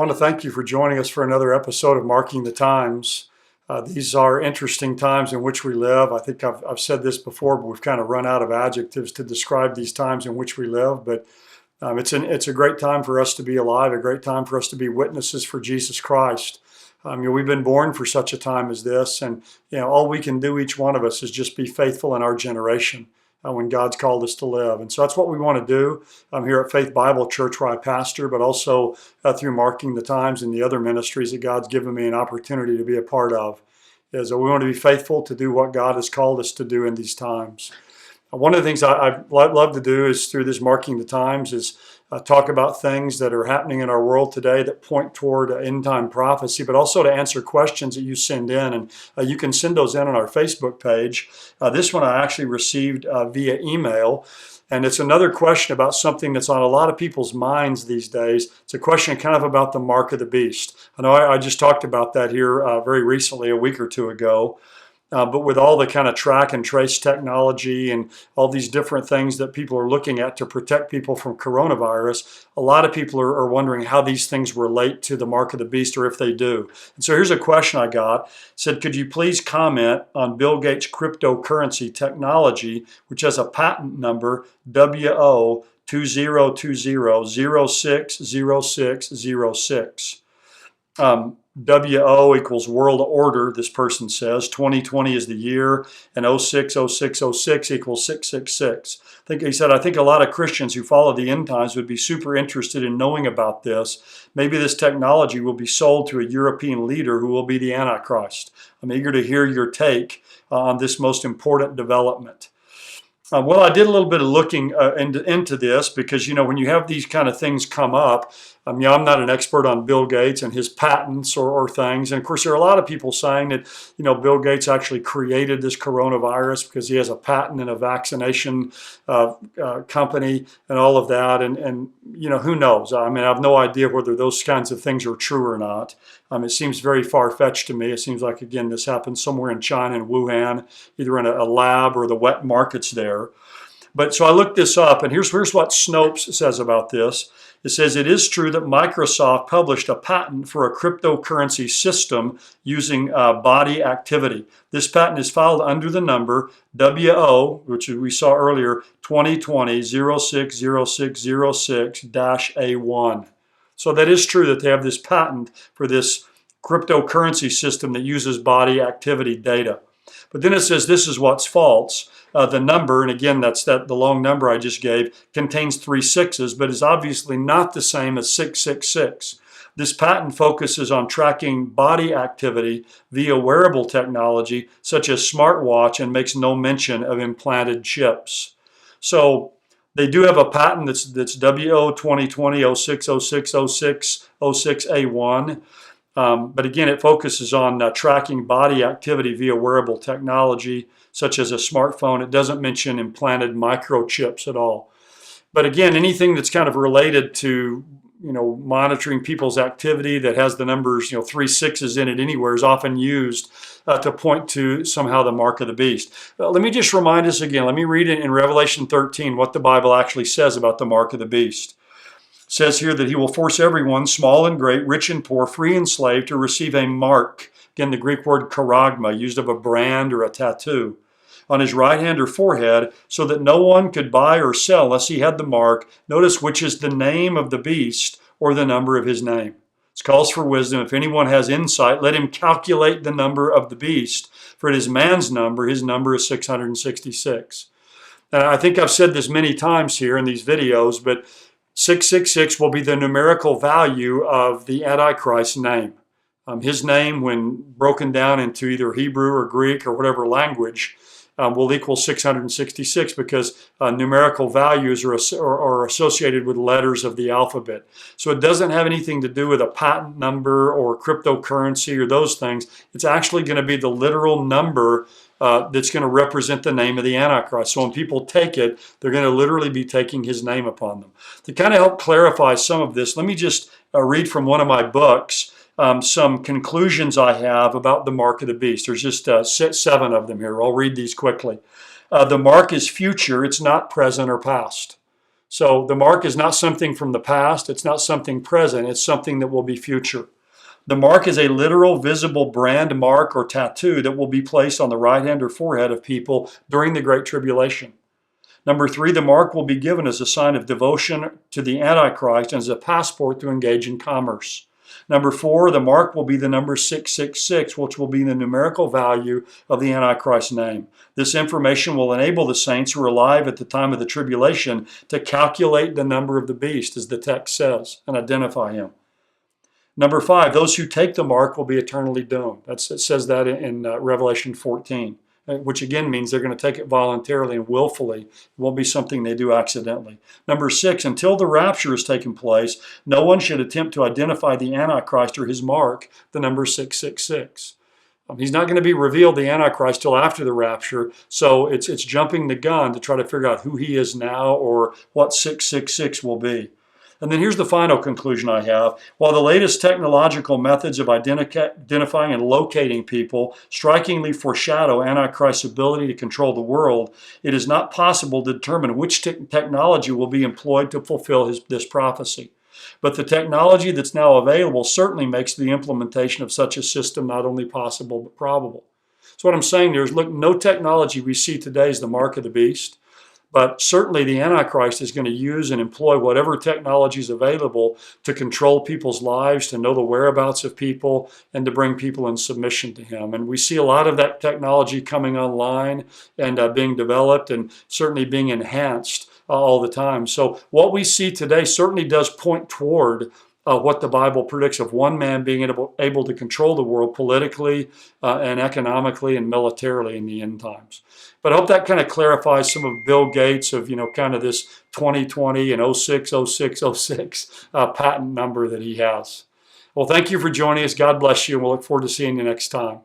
want to thank you for joining us for another episode of Marking the Times. These are interesting times in which we live. I think I've said this before, but we've kind of run out of adjectives to describe these times in which we live. But it's a great time for us to be alive, a great time for us to be witnesses for Jesus Christ. We've been born for such a time as this, and all we can do, each one of us, is just be faithful in our generation when God's called us to live. And so that's what we want to do here at Faith Bible Church, where I pastor, but also through Marking the Times and the other ministries that God's given me an opportunity to be a part of. Is we want to be faithful to do what God has called us to do in these times. One of the things I love to do is through this Marking the Times is talk about things that are happening in our world today that point toward end time prophecy, but also to answer questions that you send in. And you can send those in on our Facebook page. This one I actually received via email. And it's another question about something that's on a lot of people's minds these days. It's a question kind of about the mark of the beast. I know I just talked about that here very recently, a week or two ago. But with all the kind of track and trace technology and all these different things that people are looking at to protect people from coronavirus, a lot of people are wondering how these things relate to the mark of the beast, or if they do. And so here's a question I got. It said, could you please comment on Bill Gates' cryptocurrency technology, which has a patent number WO 2020060606. WO equals world order, this person says. 2020 is the year, and 060606 equals 666. He said, I think a lot of Christians who follow the end times would be super interested in knowing about this. Maybe this technology will be sold to a European leader who will be the Antichrist. I'm eager to hear your take on this most important development. Well, I did a little bit of looking into this because, when you have these kind of things come up, I'm not an expert on Bill Gates and his patents or things. And of course, there are a lot of people saying that, Bill Gates actually created this coronavirus because he has a patent and a vaccination company and all of that. And who knows? I have no idea whether those kinds of things are true or not. It seems very far-fetched to me. It seems like, again, this happened somewhere in China, in Wuhan, either in a lab or the wet markets there. But so I looked this up, and here's what Snopes says about this. It says, it is true that Microsoft published a patent for a cryptocurrency system using body activity. This patent is filed under the number WO, which we saw earlier, 2020-060606-A1. So that is true that they have this patent for this cryptocurrency system that uses body activity data. But then it says this is what's false. The number, and again, that's the long number I just gave, contains 3 sixes, but is obviously not the same as 666. This patent focuses on tracking body activity via wearable technology, such as smartwatch, and makes no mention of implanted chips. So they do have a patent that's WO 2020-060606-06A1. But again, it focuses on tracking body activity via wearable technology, such as a smartphone. It doesn't mention implanted microchips at all. But again, anything that's kind of related to, monitoring people's activity that has the numbers, 3 sixes in it anywhere is often used to point to somehow the mark of the beast. Let me just remind us again. Let me read it in Revelation 13, what the Bible actually says about the mark of the beast. It says here that he will force everyone, small and great, rich and poor, free and slave, to receive a mark. Again, the Greek word charagma, used of a brand or a tattoo, on his right hand or forehead, so that no one could buy or sell unless he had the mark. Notice, which is the name of the beast or the number of his name. It calls for wisdom. If anyone has insight, let him calculate the number of the beast, for it is man's number. His number is 666. And I think I've said this many times here in these videos, but 666 will be the numerical value of the Antichrist's name. His name, when broken down into either Hebrew or Greek or whatever language, will equal 666 because numerical values are associated with letters of the alphabet. So it doesn't have anything to do with a patent number or cryptocurrency or those things. It's actually going to be the literal number that's going to represent the name of the Antichrist. So when people take it, they're going to literally be taking his name upon them. To kind of help clarify some of this, let me just read from one of my books some conclusions I have about the mark of the beast. There's just 7 of them here. I'll read these quickly. The mark is future. It's not present or past. So the mark is not something from the past. It's not something present. It's something that will be future. The mark is a literal visible brand mark or tattoo that will be placed on the right hand or forehead of people during the Great Tribulation. Number 3, the mark will be given as a sign of devotion to the Antichrist and as a passport to engage in commerce. Number 4, the mark will be the number 666, which will be the numerical value of the Antichrist name. This information will enable the saints who are alive at the time of the tribulation to calculate the number of the beast, as the text says, and identify him. Number 5, those who take the mark will be eternally doomed. It says that in Revelation 14. Which again means they're going to take it voluntarily and willfully. It won't be something they do accidentally. Number 6, until the rapture has taken place, no one should attempt to identify the Antichrist or his mark, the number 666. He's not going to be revealed, the Antichrist, till after the rapture, so it's jumping the gun to try to figure out who he is now or what 666 will be. And then here's the final conclusion I have. While the latest technological methods of identifying and locating people strikingly foreshadow Antichrist's ability to control the world, it is not possible to determine which technology will be employed to fulfill this prophecy. But the technology that's now available certainly makes the implementation of such a system not only possible but probable. So what I'm saying there is, look, no technology we see today is the mark of the beast. But certainly the Antichrist is going to use and employ whatever technology is available to control people's lives, to know the whereabouts of people, and to bring people in submission to him. And we see a lot of that technology coming online and being developed and certainly being enhanced all the time. So what we see today certainly does point toward what the Bible predicts of one man being able to control the world politically and economically and militarily in the end times. But I hope that kind of clarifies some of Bill Gates of, kind of this 2020 and 06, 06, 06 patent number that he has. Well, thank you for joining us. God bless you, and we'll look forward to seeing you next time.